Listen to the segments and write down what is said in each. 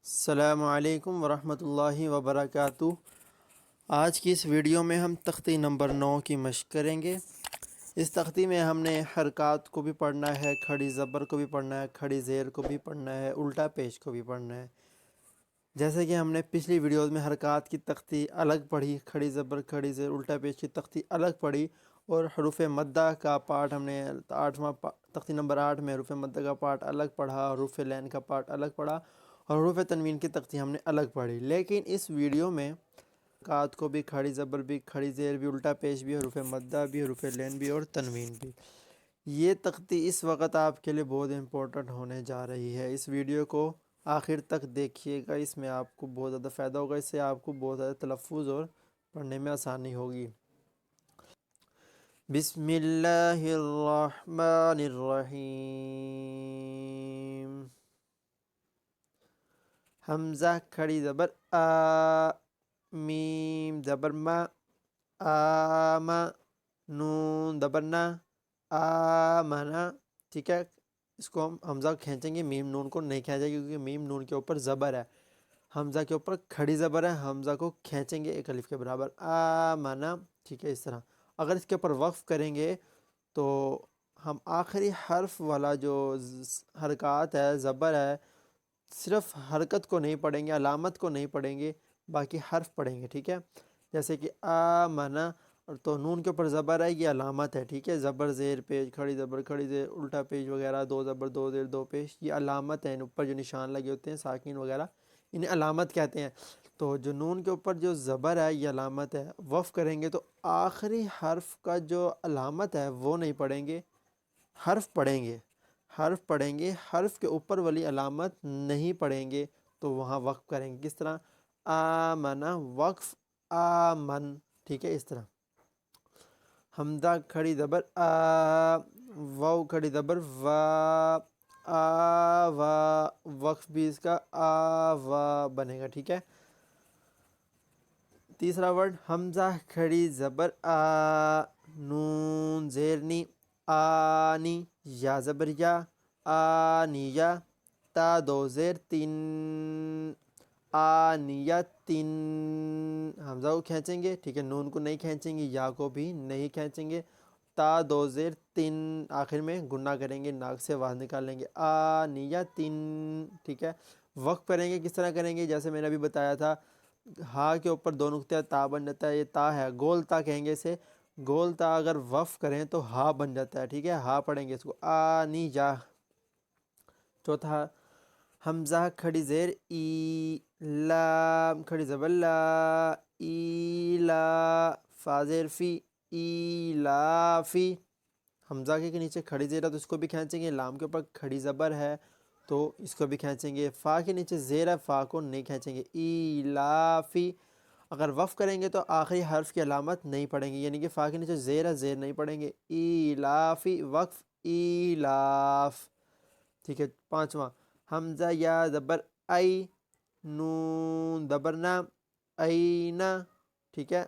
السلام علیکم ورحمۃ اللہ وبرکاتہ۔ آج کی اس ویڈیو میں ہم تختی نمبر 9 کی مشق کریں گے۔ اس تختی میں ہم نے حرکات کو بھی پڑھنا ہے، کھڑی زبر کو بھی پڑھنا ہے، کھڑی زیر کو بھی پڑھنا ہے، الٹا پیش کو بھی پڑھنا ہے۔ جیسے کہ ہم نے پچھلی ویڈیوز میں حرکات کی تختی الگ پڑھی، کھڑی زبر، کھڑی زیر، الٹا پیش کی تختی الگ پڑھی، اور حروف مدہ کا پارٹ ہم نے تختی نمبر 8 میں حروف مدہ کا پارٹ الگ پڑھا، حروف لین کا پارٹ الگ پڑھا، اور حروف تنوین کی تختی ہم نے الگ پڑھی۔ لیکن اس ویڈیو میں حرکات کو بھی، کھڑی زبر بھی، کھڑی زیر بھی، الٹا پیش بھی، حروف مدہ بھی، حروف لین بھی، اور تنوین بھی، یہ تختی اس وقت آپ کے لیے بہت امپورٹنٹ ہونے جا رہی ہے۔ اس ویڈیو کو آخر تک دیکھیے گا، اس میں آپ کو بہت زیادہ فائدہ ہوگا، اس سے آپ کو بہت زیادہ تلفظ اور پڑھنے میں آسانی ہوگی۔ بسم اللہ الرحمن الرحیم۔ حمزہ کھڑی زبر آ، میم زبر ما، آما، نون زبر نا، آمنا، ٹھیک ہے۔ اس کو ہم حمزہ کھینچیں گے، میم نون کو نہیں کھینچیں گے کیونکہ میم نون کے اوپر زبر ہے، حمزہ کے اوپر کھڑی زبر ہے، حمزہ کو کھینچیں گے ایک الف کے برابر، آمنا، ٹھیک ہے۔ اس طرح اگر اس کے اوپر وقف کریں گے تو ہم آخری حرف والا جو حرکات ہے، زبر ہے، صرف حرکت کو نہیں پڑھیں گے، علامت کو نہیں پڑھیں گے، باقی حرف پڑھیں گے، ٹھیک ہے۔ جیسے کہ آمنا، تو نون کے اوپر زبر ہے، یہ علامت ہے، ٹھیک ہے۔ زبر زیر پیش، کھڑی زبر کھڑی زیر، الٹا پیش وغیرہ، دو زبر دو زیر دو پیش، یہ علامت ہے، ان اوپر جو نشان لگے ہوتے ہیں ساکن وغیرہ، انہیں علامت کہتے ہیں۔ تو جو نون کے اوپر جو زبر ہے یہ علامت ہے۔ وقف کریں گے تو آخری حرف کا جو علامت ہے وہ نہیں پڑھیں گے، حرف پڑھیں گے، حرف پڑھیں گے، حرف کے اوپر والی علامت نہیں پڑھیں گے، تو وہاں وقف کریں گے۔ کس طرح؟ آمنا، وقف آمن، ٹھیک ہے، اس طرح۔ حمزہ کھڑی زبر آ، واو کھڑی زبر وا، آوا، وقف بھی اس کا آوا بنے گا، ٹھیک ہے۔ تیسرا ورڈ حمزہ کھڑی زبر آ، نون زیر نی، آنی، یا زبر یا، آنیہ، تا دو زیر تین، آنیتن، حمزہ کو کھینچیں گے، ٹھیک ہے، نون کو نہیں کھینچیں گے، یا کو بھی نہیں کھینچیں گے، تا دو زیر تین، آخر میں گنہ کریں گے، ناک سے آواز نکال لیں گے، آنیتن، ٹھیک ہے۔ وقف کریں گے، کس طرح کریں گے؟ جیسے میں نے ابھی بتایا تھا، ہا کے اوپر دو نقطے تا بن جاتا ہے، یہ تا ہے، گول تا کہیں گے اسے، گول تا اگر وقف کریں تو ہا بن جاتا ہے، ٹھیک ہے، ہا پڑھیں گے اس کو، آنیجا۔ چوتھا حمزہ کھڑی زیر ای، لام کھڑی زبر لا، ایلا، فا زیر فی، ایلافی، حمزہ کے نیچے کھڑی زیر ہے تو اس کو بھی کھینچیں گے، لام کے اوپر کھڑی زبر ہے تو اس کو بھی کھینچیں گے، فا کے نیچے زیر ہے، فا کو نہیں کھینچیں گے، ایلافی۔ اگر وقف کریں گے تو آخری حرف کی علامت نہیں پڑھیں گے، یعنی کہ فا کے نیچے زیر ہے، زیر نہیں پڑھیں گے، ایلافی، وقف ایلاف، ٹھیک ہے۔ پانچواں حمزہ یا زبر ای، نون زبر نا، اینا، ٹھیک ہے۔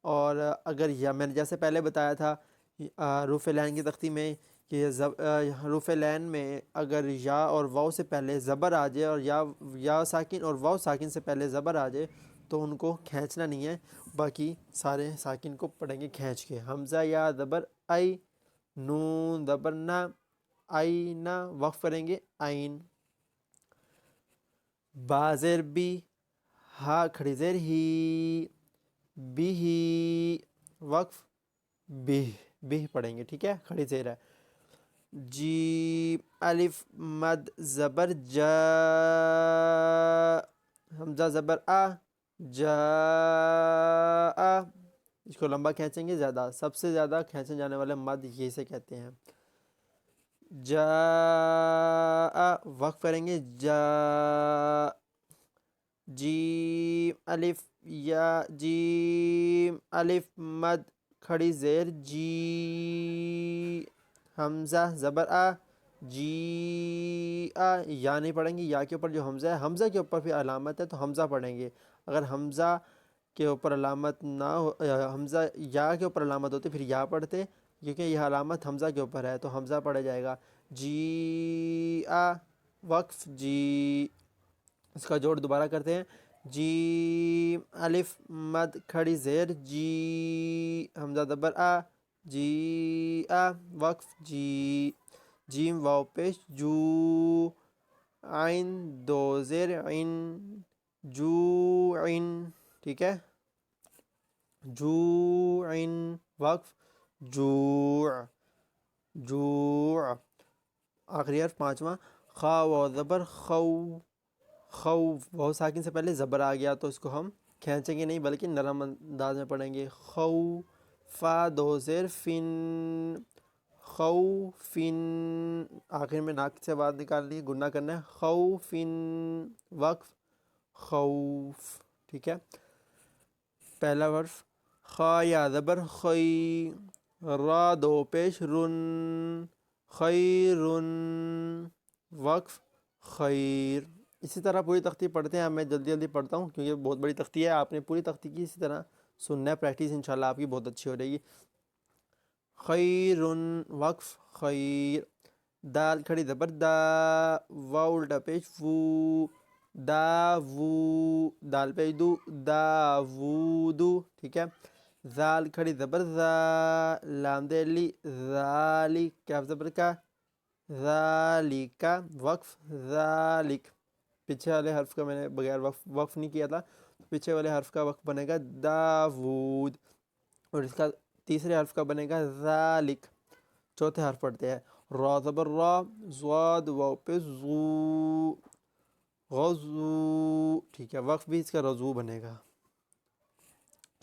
اور اگر یا میں نے جیسے پہلے بتایا تھا حروف لین کی تختی میں کہ حروف لین میں اگر یا اور واو سے پہلے زبر آ جائے، اور یا ساکن اور واو ساکن سے پہلے زبر آ جائے تو ان کو کھینچنا نہیں ہے، باقی سارے ساکن کو پڑھیں گے کھینچ کے۔ حمزہ یا زبر ای، نون زبر نا، آئینہ، وقف کریں گے آئین۔ با زیر بی، ہا کھڑی زیر ہی، بھی، وقف بھی، بھی پڑھیں گے، ٹھیک ہے، کھڑی زیر ہے۔ جیم الف مد زبر جا، حمزہ زبر آ، جا، اس کو لمبا کھینچیں گے، زیادہ سب سے زیادہ کھینچے جانے والے مد یہ سے کہتے ہیں۔ جا، وقف کریں گے جا، جیم الف یا، جیم الف مد کھڑی زیر جی، حمزہ زبر آ، جی آ، یا نہیں پڑھیں گے، یا کے اوپر جو حمزہ ہے، حمزہ کے اوپر بھی علامت ہے تو حمزہ پڑھیں گے، اگر حمزہ کے اوپر علامت نہ ہو، حمزہ یا کے اوپر علامت ہوتی پھر یا پڑھتے، کیونکہ یہ علامت حمزہ کے اوپر ہے تو حمزہ پڑھا جائے گا، جی آ، وقف جی۔ اس کا جوڑ دوبارہ کرتے ہیں، جیم الف مد کھڑی زیر جی، حمزہ زبر آ، جی آ وقف جی، جیم واو پیش جو، عین دو زیر عین، جو عین، ٹھیک ہے، جو عین وقف جوع، جوع، آخری حرف پانچواں، خا و زبر خو، خو واو ساکن سے پہلے زبر آ گیا تو اس کو ہم کھینچیں گے نہیں بلکہ نرم انداز میں پڑھیں گے، خو، فا دو زیر فن، خوفن، آخر میں ناک سے آواز نکالنی ہے، گنہ کرنا ہے، خوفن وقف خوف، ٹھیک ہے۔ پہلا حرف خا یا زبر خی، را دو پیش رن، خیرن وقف خیر۔ اسی طرح پوری تختی پڑھتے ہیں، میں جلدی جلدی پڑھتا ہوں کیونکہ بہت بڑی تختی ہے، آپ نے پوری تختی کی اسی طرح سننا ہے، پریکٹس انشاءاللہ آپ کی بہت اچھی ہو جائے گی۔ خیرن وقف خیر، دال کھڑی زبر دا، واو الٹا پیش وو، دا وو، دال پیش دو، دا وو دو، ٹھیک ہے۔ زال کھڑی زبر زا، لام دیر لی، ذالک، کیا زبر کا، ذالک وقف ذالک، پیچھے والے حرف کا میں نے بغیر وقف نہیں کیا تھا، پیچھے والے حرف کا وقف بنے گا داود، اور اس کا تیسرے حرف کا بنے گا ذالک۔ چوتھے حرف پڑھتے ہیں، را زبر را، زواد واو پہ زو، غزو، ٹھیک ہے، وقف بھی اس کا رضو بنے گا۔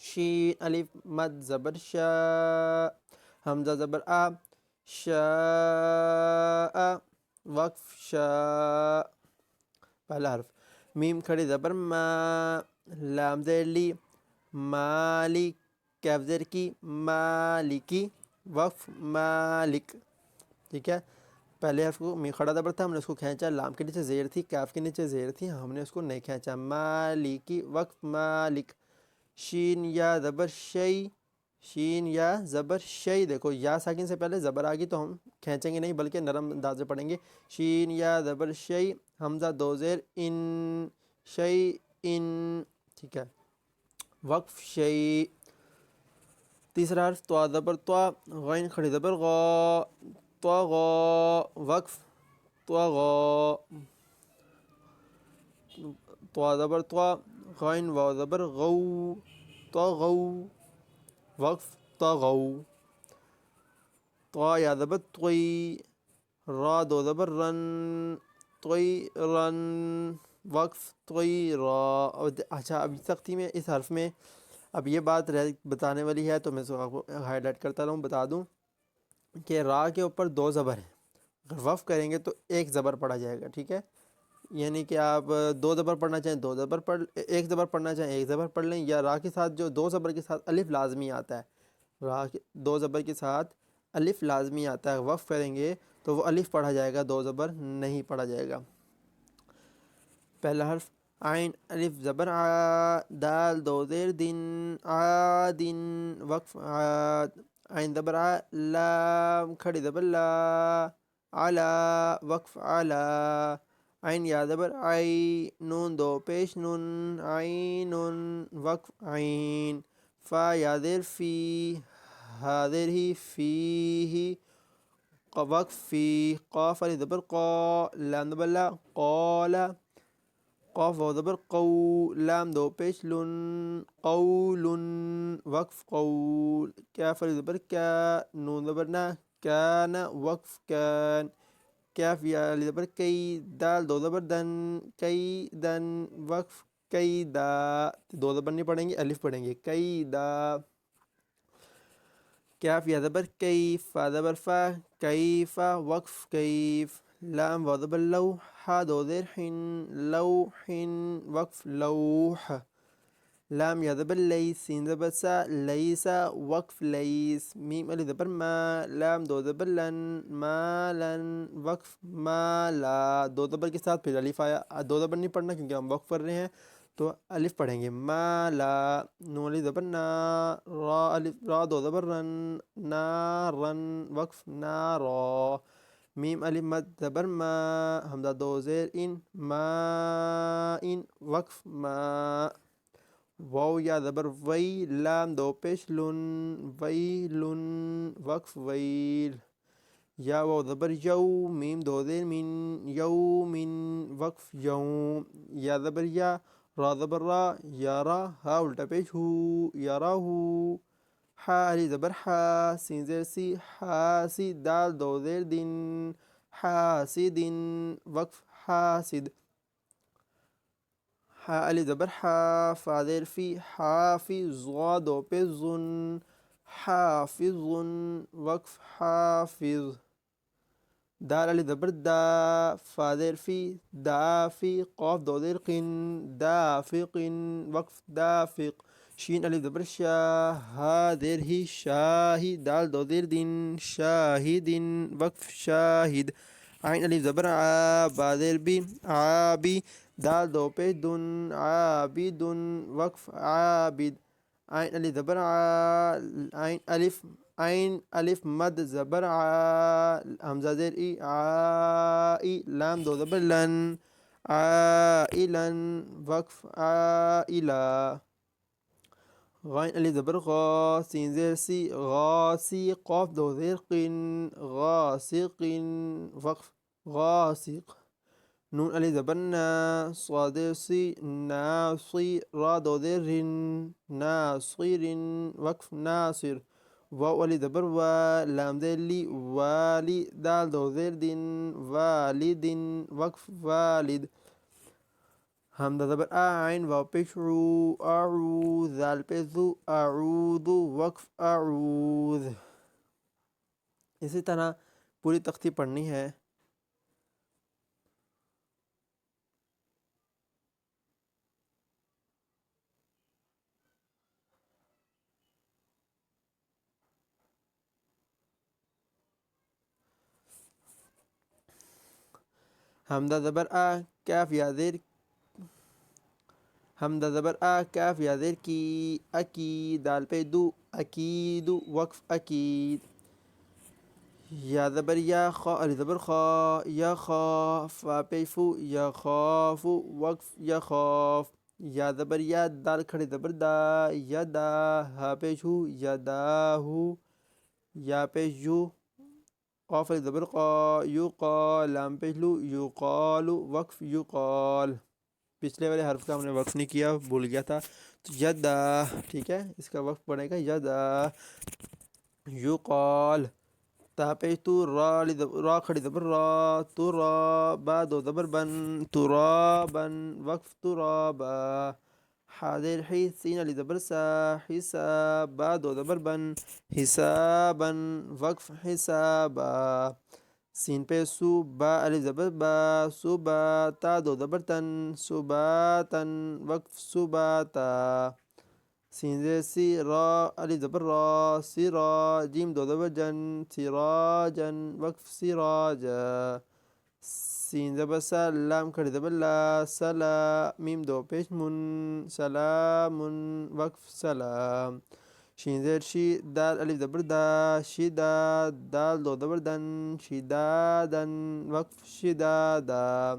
شین الف مد زبر شا، حمزہ زبر آ، شاء وقف شاء، پہلا حرف۔ میم کھڑی زبر ما، لام زیر لی، مالک، کیف زیر کی، مالکی وقف مالک، ٹھیک ہے۔ پہلے حرف کو میم کھڑا زبر تھا، ہم نے اس کو کھینچا، لام کے نیچے زیر تھی، کیف کے نیچے زیر تھی، ہم نے اس کو نہیں کھینچا، مالکی وقف مالک۔ شین یا زبر شی، شین یا زبر شی، دیکھو یا ساکن سے پہلے زبر آ گئی تو ہم کھینچیں گے نہیں بلکہ نرم انداز سے پڑھیں گے، شین یا زبر شی، حمزہ دو زیر ان، شی ان، ٹھیک ہے، وقف شی۔ تیسرا حرف طا زبر طا، غین کھڑی زبر غا، طغا وقف طغا، طا زبر طا، غین واو زبر غو، طغو وقف طغو۔ طا یا زبر طوی، را دو زبر رن، طوی رن وقف طوی را۔ اچھا اب اس تختی میں اس حرف میں اب یہ بات بتانے والی ہے تو میں آپ کو ہائی لائٹ کرتا رہوں، بتا دوں کہ را کے اوپر دو زبر ہیں، اگر وقف کریں گے تو ایک زبر پڑھا جائے گا، ٹھیک ہے، یعنی کہ آپ دو زبر پڑھنا چاہیں دو زبر پڑھ، ایک زبر پڑھنا چاہیں ایک زبر پڑھ لیں، یا را کے ساتھ جو دو زبر کے ساتھ الف لازمی آتا ہے، را کے دو زبر کے ساتھ الف لازمی آتا ہے، وقف کریں گے تو وہ الف پڑھا جائے گا، دو زبر نہیں پڑھا جائے گا۔ پہلا حرف عین الف زبر آ، دال دو زیر دن، عادن وقف عاد، عین زبر آ، لام کھڑی زبر لا، علا وقف علا، عین یا زبر عی، نون دو پیش نون، عین وقف عین، فا یا زیر فی، ہا زیر ہی، فی ہی وقف فی، قاف علی زبر قا، لام زبر لا، قالا، قاف واو زبر قو، لام دو پیش لن، قول وقف قول، کاف علی زبر کیا، نون زبر نا، کان وقف کان، کیف یا علی زبر کئی، دال دو زبر دن، کئی دن وقف کئی دا، دو زبر نہیں پڑھیں گے الف پڑھیں گے، کئی دا۔ کیف یا زبر کیف، فا زبر فا، کیفا وقف کیف، لام واو زبر لو، ہا دو زیر حن، لوحن وقف لوح، لام یا زبر لیس، سین زبر سا، لیسا وقف لیس، میم علی زبر ما، لام دو زبر لن، مالن وقف مالا، دو زبر کے ساتھ پھر الف آیا، دو زبر نہیں پڑھنا کیونکہ ہم وقف کر رہے ہیں تو الف پڑھیں گے، مالا، نون علی زبر نا، را الف، را دو زبر رن، نارن وقف نارا، میم الف مد زبر ما، حمزہ دو زیر ان، ما ان وقف ما، واو یا زبر وی، لام دو پیش لن، ویلن وقف ویل، یا واو زبر یو، میم دو زیر من، یومن وقف یوم، یا زبر یا، را زبر را، یارا، ہا الٹا پیش ہو، یارا ہو، حا علی زبر حا، سین زیر سی، حاسی، دال دو زیر دن، حاسدن وقف حاسد، حا علی زبر حا، فا زیر فی، حافظ، ضا دو پہ زن، حافظ وقف حافظ، دال علی زبر دا، فا زیر فی، دافی، قاف دو زیر قن، دافق وقف دافق، شین علی زبر شا، ہا زیر ہی، شاہی، دال دو زیر دن، شاہد وقف شاہد، عین علی زبر آ، با زیر بی، عابی، دال دو پہ دن، عابد وقف عابد، عین علی زبر آ، عین الف، عین الف مد زبر آ، حمزہ زیر ای، آئی، لام دو زبر لن، عائلن وقف عائلہ، غین علی زبر غا، سین زیر سی، غاسی، قاف دو زیر قن، غاسق وقف غاسق، نون علی زبر نا، صاد زیر سی، ناصی، را دو زیر رن، ناصر وقف ناصر، واو علی زبر وا، لام زیر لی، والی، دال دو زیر دن، والد وقف والد، حمزہ زبر آ، عین واو پیش عو، اعو، ذال پہ ذو، اعوذ وقف اعوذ، اسی طرح پوری تختی پڑھنی ہے۔ حمزہ زبر آ، کاف یا زیر، حمزہ زبر آ، کاف یا زیر کی، اکی، دال پہ دو، اکید وقف اکید، یا زبر یا، خا علی زبر خا، یا خا، فا پہ فو، یا خاف وقف یا خاف، یا زبر یا، دال کھڑی زبر دا، یا دا، ہا پیش ہو، یا دا ہو، یا پیش یو، قاف علی زبر قا، یو قا، لام پیش لو، یو قالو وقف یو قال، پچھلے والے حرف کا ہم نے وقف نہیں کیا، بھول گیا تھا، تو یدا، ٹھیک ہے، اس کا وقف پڑے گا یدا، یو قال، تا پیش تو، را کھڑی زبر را، تو را، با دو زبر بن، تو را بن وقف تو را با، حاضر حی، سین علی زبر سا، حسا، با دو زبر بن، حسابا وقف حسابا، سین پہ سو، با علی زبر با، صبا، تا دو زبر تن، صباتن وقف صباتا، سین زیر سی، را علی زبر را، سرا، جیم دو زبر جن، سراجن وقف سراجا، سین زبر سا، لام کھڑی زبر لا، سلا، میم دو پیش من، سلام وقف سلام، شین زیر شی، دال علی زبر دا، شدا، دال دو زبر دن، شدادن وقف شدادا،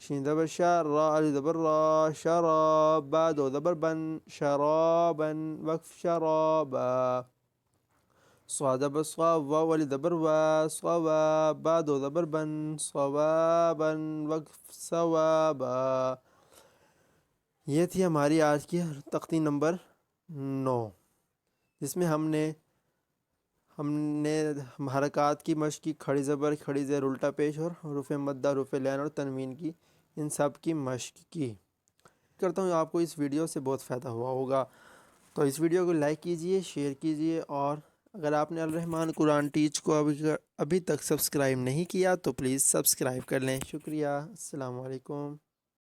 شین زبر شا، را علی زبر را، شرا، با دو زبر بن، شرابا وقف شرابا، صاد زبر صا، واو علی زبر وا، صوا، با دو زبر بن، صوابا وقف ثوابا، یہ تھی ہماری آج کی تختی نمبر 9، جس میں ہم نے حرکات کی مشق کی، کھڑی زبر، کھڑی زیر، الٹا پیش اور حروف مدہ، حروف لین اور تنوین کی، ان سب کی مشق کی۔ کرتا ہوں آپ کو اس ویڈیو سے بہت فائدہ ہوا ہوگا، تو اس ویڈیو کو لائک کیجئے، شیئر کیجئے، اور اگر آپ نے الرحمن قرآن ٹیچ کو ابھی تک سبسکرائب نہیں کیا تو پلیز سبسکرائب کر لیں۔ شکریہ، السلام علیکم۔